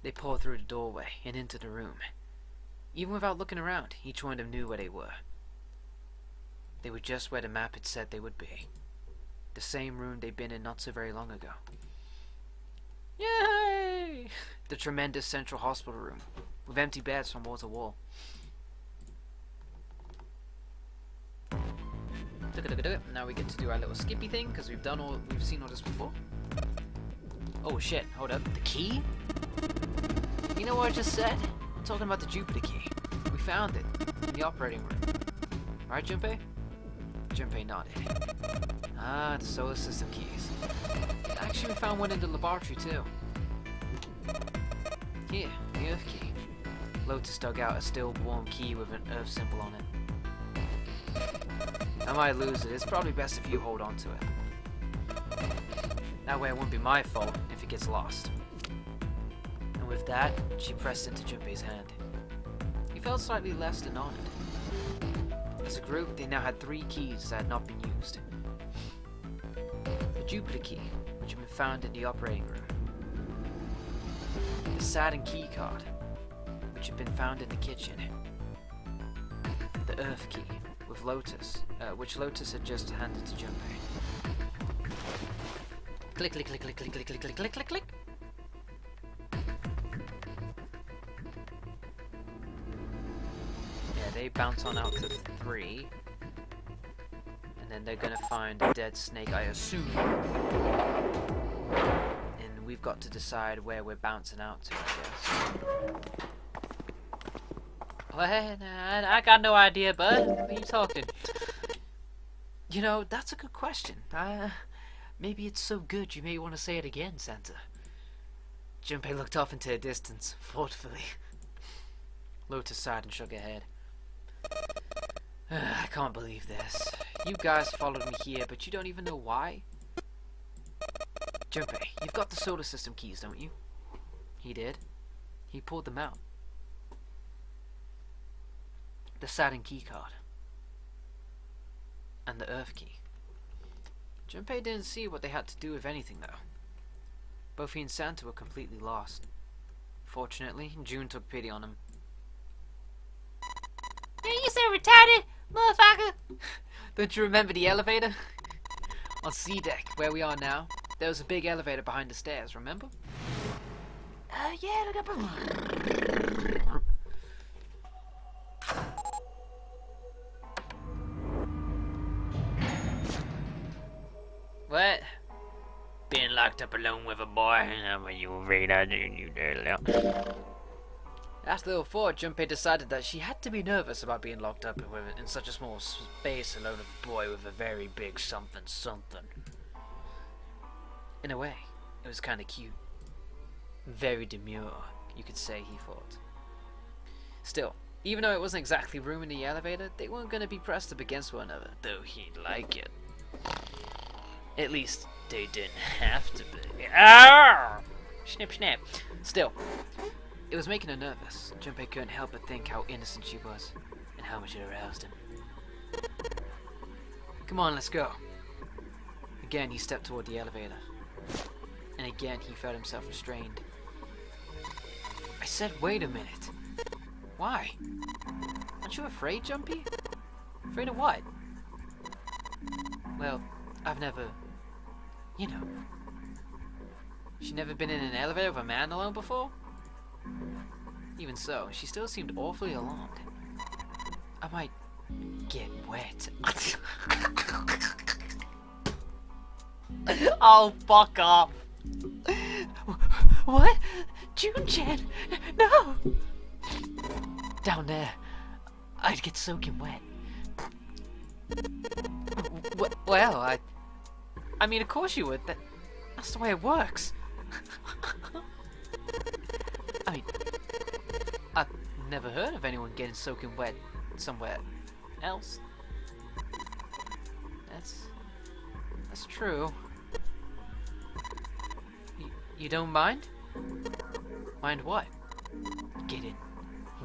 They poured through the doorway and into the room. Even without looking around, each one of them knew where they were. They were just where the map had said they would be. The same room they'd been in not so very long ago. Yay! The tremendous central hospital room, with empty beds from wall to wall. Now we get to do our little skippy thing, because we've seen all this before. Oh shit, hold up. The key? You know what I just said? I'm talking about the Jupiter key. We found it in the operating room. Right, Junpei? Junpei nodded. Ah, the solar system keys. Actually, we found one in the laboratory too. Here, the Earth key. Lotus dug out a still warm key with an Earth symbol on it. I might lose it. It's probably best if you hold on to it. That way it won't be my fault if it gets lost. And with that, she pressed into Junpei's hand. He felt slightly less than honored. As a group, they now had 3 keys that had not been used. The Jupiter key, which had been found in the operating room. The Saturn key card, which had been found in the kitchen. The Earth key, with Lotus, which Lotus had just handed to Junpei. Click, click, click, click, click, click, click, click, click, click, click. Yeah, they bounce on out to 3. And then they're gonna find a dead snake, I assume. And we've got to decide where we're bouncing out to, I guess. Well, I got no idea, bud. What are you talking? You know, that's a good question. Maybe it's so good you may want to say it again, Santa. Junpei looked off into the distance, thoughtfully. Lotus sighed and shook her head. I can't believe this. You guys followed me here, but you don't even know why? Junpei, you've got the solar system keys, don't you? He did. He pulled them out. The Saturn key card. And the Earth key. Junpei didn't see what they had to do with anything, though. Both he and Santa were completely lost. Fortunately, June took pity on him. Yeah, you so retarded, motherfucker! Don't you remember the elevator? On C deck, where we are now, there was a big elevator behind the stairs, remember? Yeah, look up. What? Being locked up alone with a boy? Are you afraid I do you there? After the little thought, Junpei decided that she had to be nervous about being locked up in such a small space alone with a boy with a very big something something. In a way, it was kinda cute. Very demure, you could say, he thought. Still, even though it wasn't exactly room in the elevator, they weren't gonna be pressed up against one another, though he'd like it. At least, they didn't have to be. Arr! Snip, snap. Still, it was making her nervous. Junpei couldn't help but think how innocent she was, and how much it aroused him. Come on, let's go. Again, he stepped toward the elevator. And again, he felt himself restrained. I said, wait a minute. Why? Aren't you afraid, Jumpy? Afraid of what? Well, I've never... You know. She'd never been in an elevator with a man alone before? Even so, she still seemed awfully alarmed. I might get wet. Oh, fuck off. What? June-chan? No! Down there, I'd get soaking wet. Well, I mean, of course you would. That's the way it works. I mean, I've never heard of anyone getting soaking wet somewhere else. That's true. You don't mind? Mind what? Getting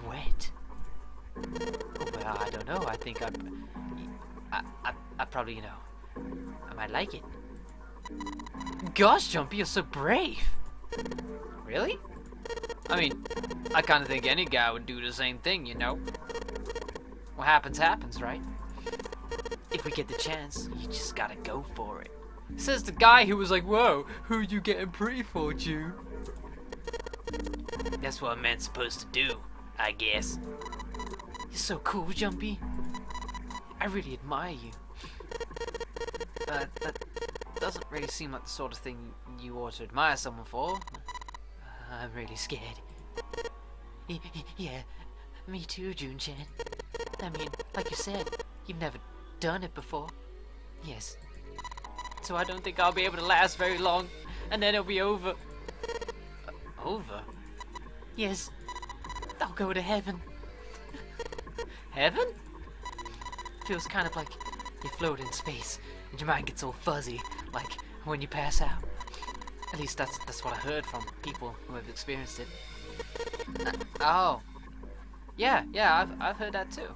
wet? Well, I don't know. I think I'd probably, you know, I might like it. Gosh, Jumpy, you're so brave. Really? I mean, I kind of think any guy would do the same thing, you know? What happens, happens, right? If we get the chance, you just gotta go for it. Says the guy who was like, whoa, who you getting pretty for, June? That's what a man's supposed to do, I guess. You're so cool, Jumpy. I really admire you. That doesn't really seem like the sort of thing you ought to admire someone for. I'm really scared. Yeah, me too, Jun-chan. I mean, like you said, you've never done it before. Yes. So I don't think I'll be able to last very long, and then it'll be over. Over? Yes. I'll go to heaven. Heaven? Feels kind of like you float in space, and your mind gets all fuzzy, like when you pass out. At least that's what I heard from people who have experienced it. Oh. Yeah, I've heard that too.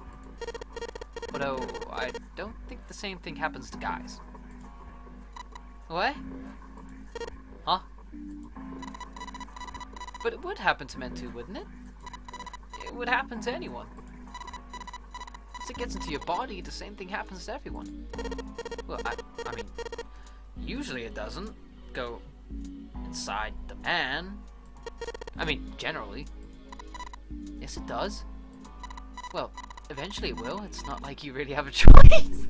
Although, I don't think the same thing happens to guys. What? Huh? But it would happen to men too, wouldn't it? It would happen to anyone. Once it gets into your body, the same thing happens to everyone. Well, I mean, usually it doesn't go inside the man. I mean, generally. Yes, it does. Well, eventually it will. It's not like you really have a choice.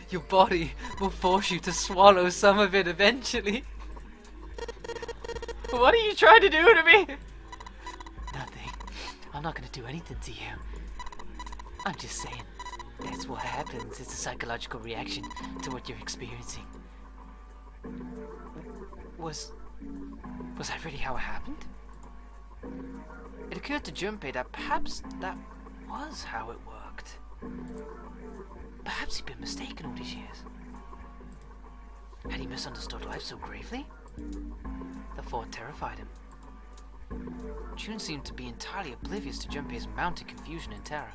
Your body will force you to swallow some of it eventually. What are you trying to do to me? Nothing. I'm not gonna do anything to you. I'm just saying, that's what happens. It's a psychological reaction to what you're experiencing. Was that really how it happened? It occurred to Junpei that perhaps that was how it worked. Perhaps he'd been mistaken all these years. Had he misunderstood life so gravely? The thought terrified him. Jun seemed to be entirely oblivious to Junpei's mounting confusion and terror.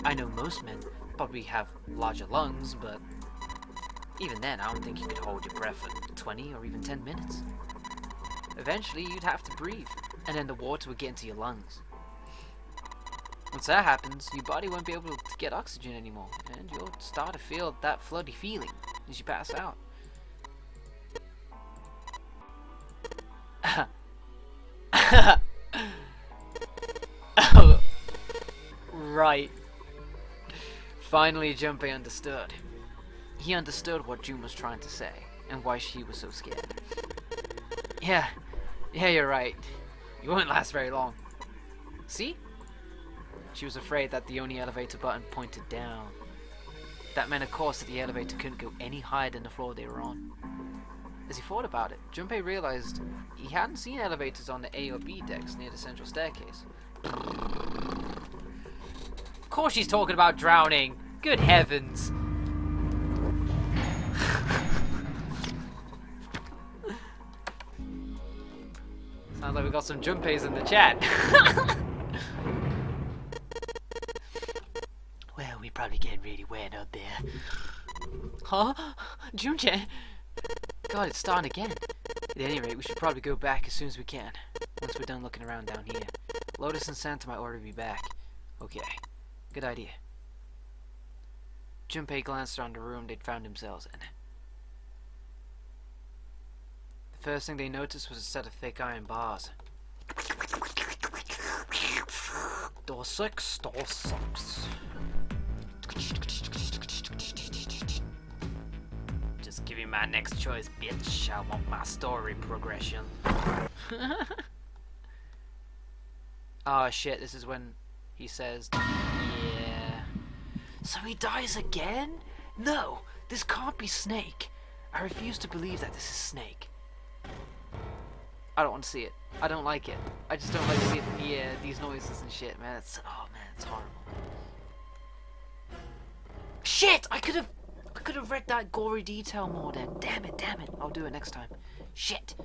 I know most men probably have larger lungs, but even then, I don't think you could hold your breath for 20 or even 10 minutes. Eventually, you'd have to breathe, and then the water would get into your lungs. Once that happens, your body won't be able to get oxygen anymore, and you'll start to feel that floody feeling as you pass out. Oh, right. Finally, Junpei understood. He understood what Jun was trying to say, and why she was so scared. Yeah, you're right. You won't last very long. See? She was afraid that the only elevator button pointed down. That meant, of course, that the elevator couldn't go any higher than the floor they were on. As he thought about it, Junpei realized he hadn't seen elevators on the A or B decks near the central staircase. Of course she's talking about drowning! Good heavens! Sounds like we got some Junpeis in the chat. Well, we're probably getting really wet out there. Huh? Jun-chan? God, it's starting again. At any rate, we should probably go back as soon as we can. Once we're done looking around down here. Lotus and Santa might already be back. Okay. Good idea. Junpei glanced around the room they'd found themselves in. The first thing they noticed was a set of thick iron bars. Door 6, door 6. Just give me my next choice, bitch. I want my story progression. Oh shit, this is when he says, yeah. So he dies again? No, this can't be Snake. I refuse to believe that this is Snake. I don't want to see it. I don't like it. I just don't like seeing, yeah, these noises and shit, man. It's, oh man, it's horrible. Shit! I could have read that gory detail more then. Damn it. I'll do it next time. Shit.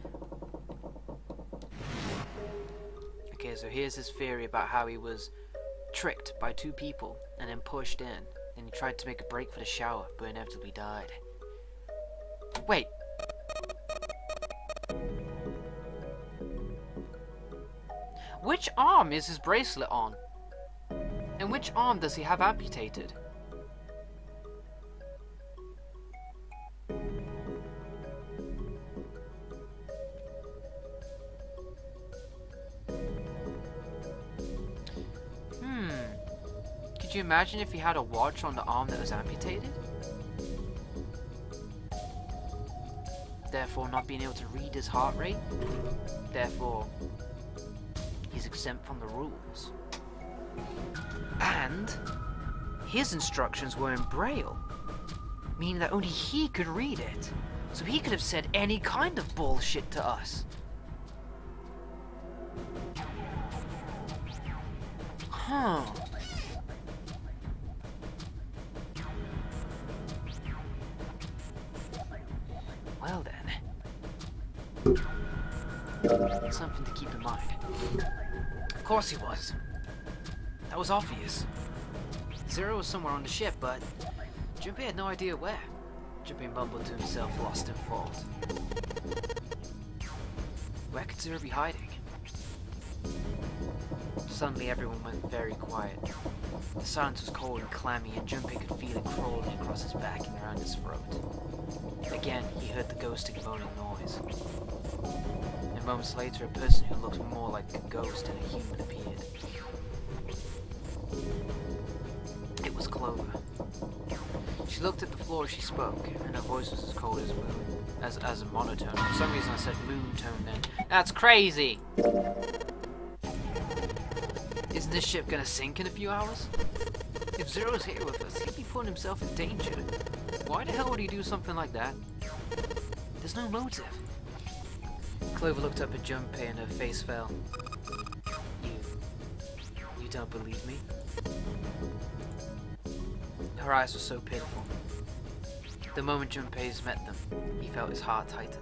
Okay, so here's his theory about how he was tricked by two people and then pushed in Then he tried to make a break for the shower, but inevitably died. Wait. Which arm is his bracelet on? And which arm does he have amputated? Could you imagine if he had a watch on the arm that was amputated? Therefore not being able to read his heart rate? Therefore, he's exempt from the rules. And his instructions were in Braille, meaning that only he could read it. So he could have said any kind of bullshit to us. Huh. Well then. Something to keep in mind. Of course he was. That was obvious. Zero was somewhere on the ship, but Junpei had no idea where. Junpei mumbled to himself, lost in thought. Where could Zero be hiding? Suddenly everyone went very quiet. The silence was cold and clammy, and Junpei could feel it crawling across his back and around his throat. Again, he heard the ghosting moaning noise. And moments later, a person who looked more like a ghost than a human appeared. It was Clover. She looked at the floor as she spoke, and her voice was as cold as moon, as a monotone. For some reason I said moon tone then. That's crazy! Isn't this ship gonna sink in a few hours? If Zero's here with us, he'd be putting himself in danger. Why the hell would he do something like that? There's no motive. Clover looked up at Junpei and her face fell. You don't believe me? Her eyes were so pitiful. The moment Junpei's met them, he felt his heart tighten.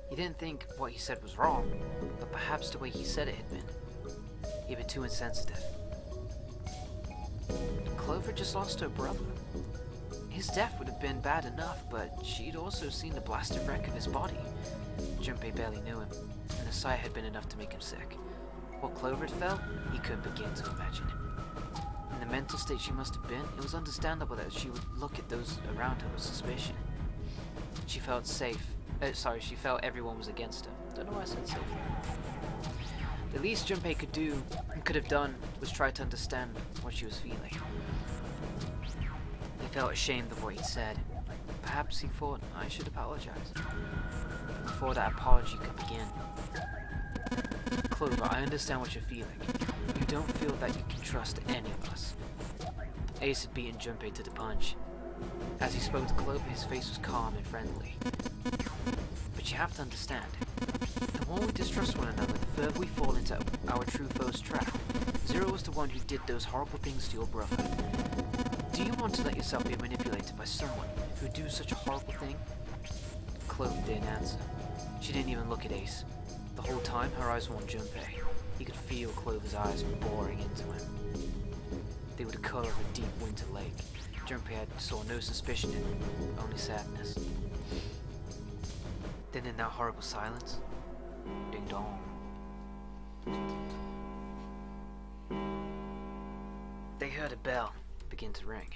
He didn't think what he said was wrong, but perhaps the way he said it had been. He'd been too insensitive. Clover just lost her brother. His death would have been bad enough, but she'd also seen the blasted wreck of his body. Junpei barely knew him, and the sight had been enough to make him sick. What Clover had felt, he couldn't begin to imagine. In the mental state she must have been, it was understandable that she would look at those around her with suspicion. She felt safe. She felt everyone was against her. Don't know why I said safe. The least Junpei could have done was try to understand what she was feeling. He felt ashamed of what he'd said. Perhaps he thought I should apologize. Before that apology could begin. Clover, I understand what you're feeling. You don't feel that you can trust any of us. Ace had beaten Junpei to the punch. As he spoke to Clover, his face was calm and friendly. But you have to understand, the more we distrust one another, the further we fall into our true foe's trap. Zero was the one who did those horrible things to your brother. Do you want to let yourself be manipulated by someone who would do such a horrible thing? Clover didn't answer. She didn't even look at Ace. The whole time, her eyes were on Junpei. He could feel Clover's eyes boring into him. They were the color of a deep winter lake. Junpei saw no suspicion in them, only sadness. Then in that horrible silence, ding dong. They heard a bell begin to ring.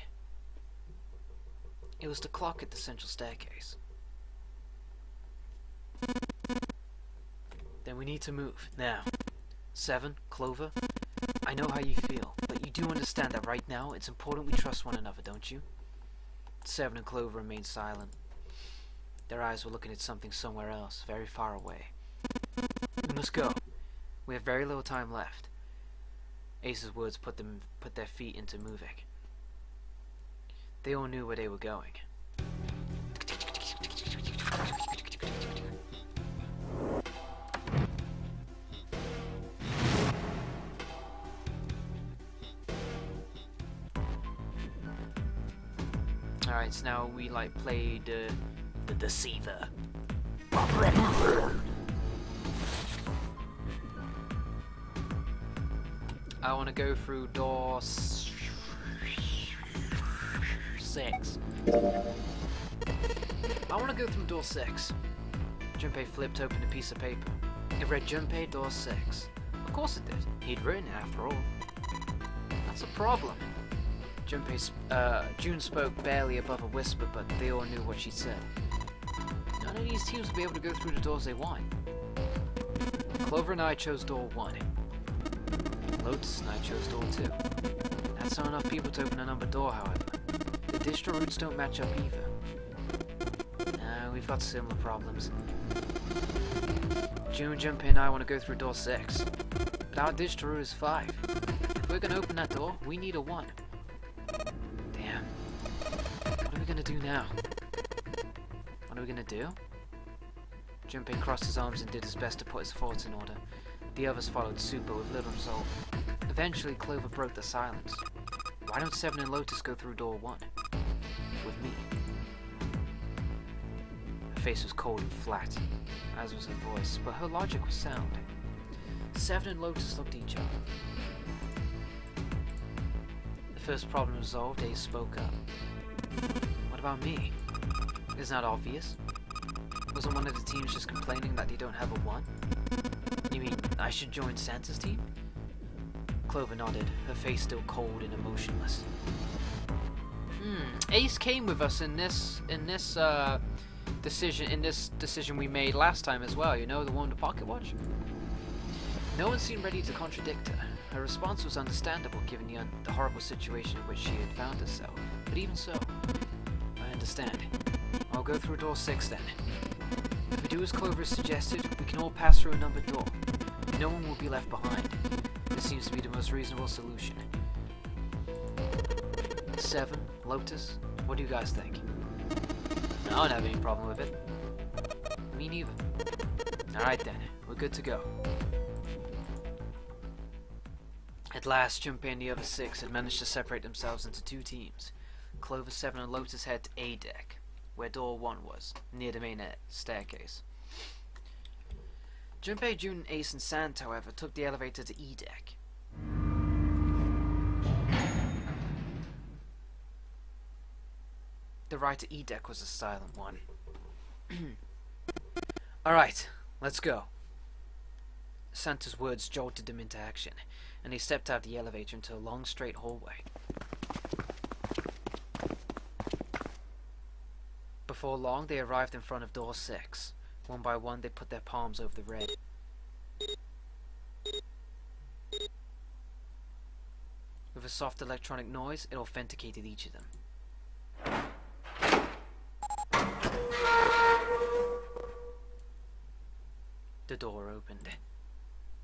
It was the clock at the central staircase. Then we need to move, now. 7, Clover, I know how you feel, but you do understand that right now it's important we trust one another, don't you? 7 and Clover remained silent. Their eyes were looking at something somewhere else, very far away. We must go. We have very little time left. Ace's words put their feet into moving. They all knew where they were going. Alright, so now we played the Deceiver. I want to go through door 6. I want to go through door 6. Junpei flipped open a piece of paper. It read Junpei door 6. Of course it did. He'd written it after all. That's a problem. June spoke barely above a whisper, but they all knew what she said. None of these teams will be able to go through the doors they want. Clover and I chose door 1. Lotus and I chose door 2. That's not enough people to open a numbered door, however. The distro routes don't match up either. No, we've got similar problems. June, Junpei, and I want to go through door 6. But our distro route is 5. If we're going to open that door, we need a 1. Damn. What are we going to do now? What are we going to do? Junpei crossed his arms and did his best to put his thoughts in order. The others followed suit, but with little result. Eventually, Clover broke the silence. Why don't Seven and Lotus go through door 1? With me. Her face was cold and flat, as was her voice, but her logic was sound. Seven and Lotus looked at each other. The first problem resolved, Ace spoke up. What about me? Isn't that obvious? Wasn't one of the teams just complaining that they don't have a 1? You mean I should join Santa's team? Clover nodded, her face still cold and emotionless. Ace came with us in this decision we made last time as well, you know, the one with the pocket watch? No one seemed ready to contradict her. Her response was understandable given the horrible situation in which she had found herself. But even so, I understand. I'll go through door 6 then. If we do as Clover suggested, we can all pass through a numbered door. No one will be left behind. This seems to be the most reasonable solution. 7, Lotus, what do you guys think? I don't have any problem with it. Me neither. Alright then, we're good to go. At last, Junpei and the other 6 had managed to separate themselves into 2 teams. Clover, 7 and Lotus head to A deck, where door 1 was, near the main staircase. Junpei, June, Ace and Sant, however, took the elevator to E deck. The ride to E deck was a silent one. Alright, let's go. Santa's words jolted them into action, and they stepped out of the elevator into a long straight hallway. Before long, they arrived in front of door 6. One by one, they put their palms over the red. With a soft electronic noise, it authenticated each of them. The door opened,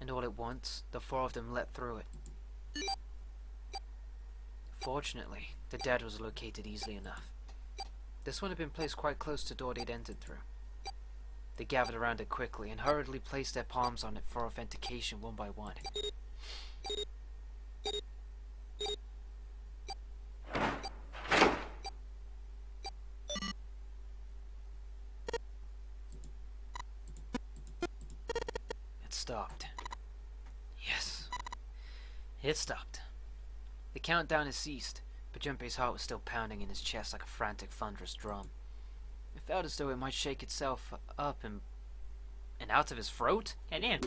and all at once, the 4 of them let through it. Fortunately, the dead was located easily enough. This one had been placed quite close to the door they'd entered through. They gathered around it quickly and hurriedly placed their palms on it for authentication one by one. It stopped. Yes. It stopped. The countdown had ceased, but Junpei's heart was still pounding in his chest like a frantic, thunderous drum. It felt as though it might shake itself up and out of his throat. Goddamn.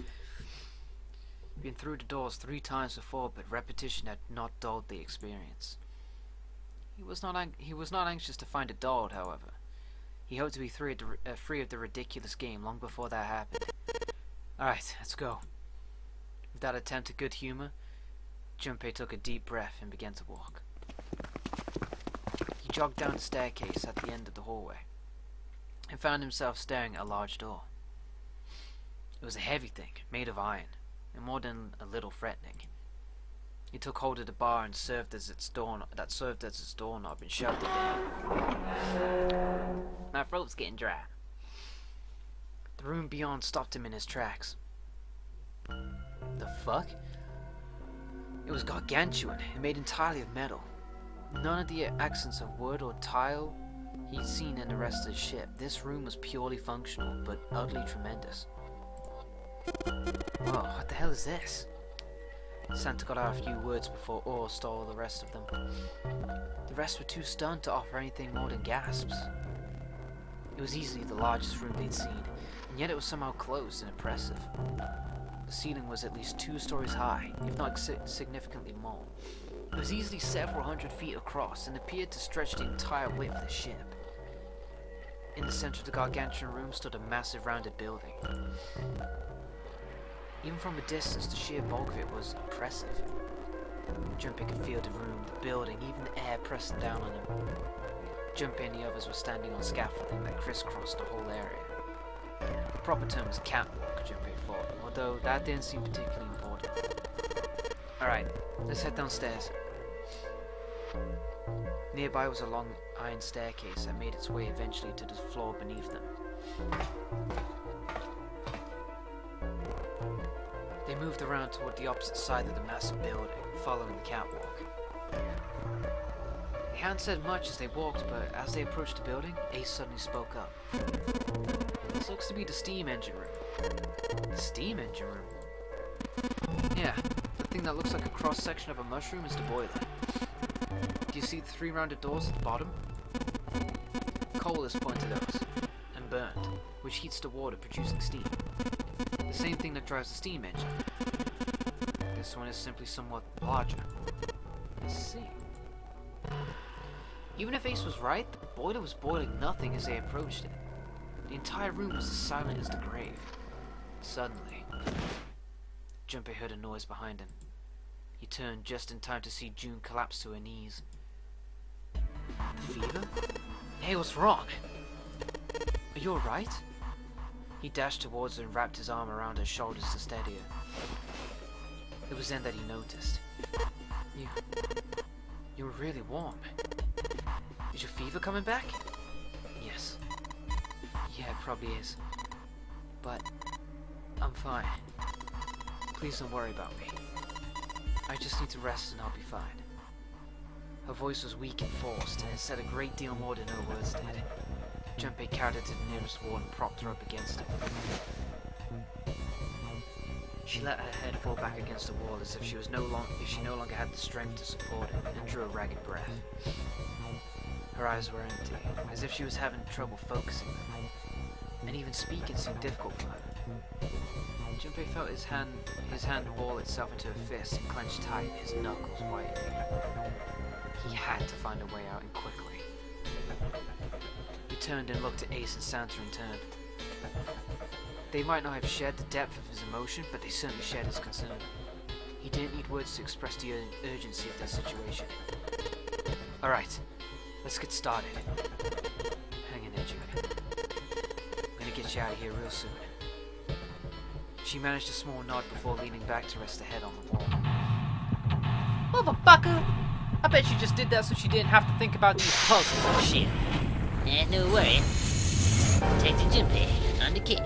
He'd been through the doors 3 times before, but repetition had not dulled the experience. He was not anxious to find it dulled, however. He hoped to be free of the ridiculous game long before that happened. Alright, let's go. With that attempt at good humor, Junpei took a deep breath and began to walk. He jogged down the staircase at the end of the hallway and found himself staring at a large door. It was a heavy thing, made of iron, and more than a little threatening. He took hold of the bar and served as its doorknob and shoved it down. My throat's getting dry. The room beyond stopped him in his tracks. The fuck? It was gargantuan and made entirely of metal. None of the accents of wood or tile he'd seen in the rest of the ship. This room was purely functional, but utterly tremendous. Whoa, what the hell is this? Santa got out a few words before Orr stole the rest of them. The rest were too stunned to offer anything more than gasps. It was easily the largest room they'd seen, and yet it was somehow closed and impressive. The ceiling was at least 2 stories high, if not significantly more. It was easily several hundred feet across and appeared to stretch the entire width of the ship. In the center of the gargantuan room stood a massive rounded building. Even from a distance, the sheer bulk of it was impressive. Junpei could feel the room, the building, even the air pressing down on him. Junpei and the others were standing on scaffolding that crisscrossed the whole area. The proper term was catwalk, Junpei thought, although that didn't seem particularly important. Alright, let's head downstairs. Nearby was a long iron staircase that made its way eventually to the floor beneath them. They moved around toward the opposite side of the massive building, following the catwalk. They hadn't said much as they walked, but as they approached the building, Ace suddenly spoke up. This looks to be the steam engine room. The steam engine room? Yeah, the thing that looks like a cross-section of a mushroom is the boiler. Do you see the 3 rounded doors at the bottom? Coal is put into those, and burned, which heats the water producing steam. The same thing that drives the steam engine. This one is simply somewhat larger. I see. Even if Ace was right, the boiler was boiling nothing as they approached it. The entire room was as silent as the grave. Suddenly, Junpei heard a noise behind him. He turned just in time to see June collapse to her knees. The fever? Hey, what's wrong? Are you alright? He dashed towards her and wrapped his arm around her shoulders to steady her. It was then that he noticed. You were really warm. Is your fever coming back? Yes. Yeah, it probably is. But I'm fine. Please don't worry about me. I just need to rest and I'll be fine. Her voice was weak and forced, and it said a great deal more than her words did. Junpei carried her to the nearest wall and propped her up against it. She let her head fall back against the wall as if she no longer had the strength to support it, and drew a ragged breath. Her eyes were empty, as if she was having trouble focusing them, and even speaking seemed difficult for her. Junpei felt his hand ball itself into a fist and clenched tight, his knuckles whitening. He had to find a way out, and quickly. He turned and looked at Ace and Santa in turn. They might not have shared the depth of his emotion, but they certainly shared his concern. He didn't need words to express the urgency of their situation. Alright, let's get started. Hang in there, Judy. I'm gonna get you out of here real soon. She managed a small nod before leaning back to rest her head on the wall. Motherfucker! I bet she just did that so she didn't have to think about these puzzles and shit. No worry. Detective Junpei, on the case.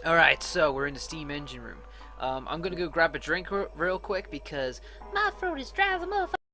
Alright, so we're in the steam engine room. I'm gonna go grab a drink real quick because My throat is dry as a motherfucker.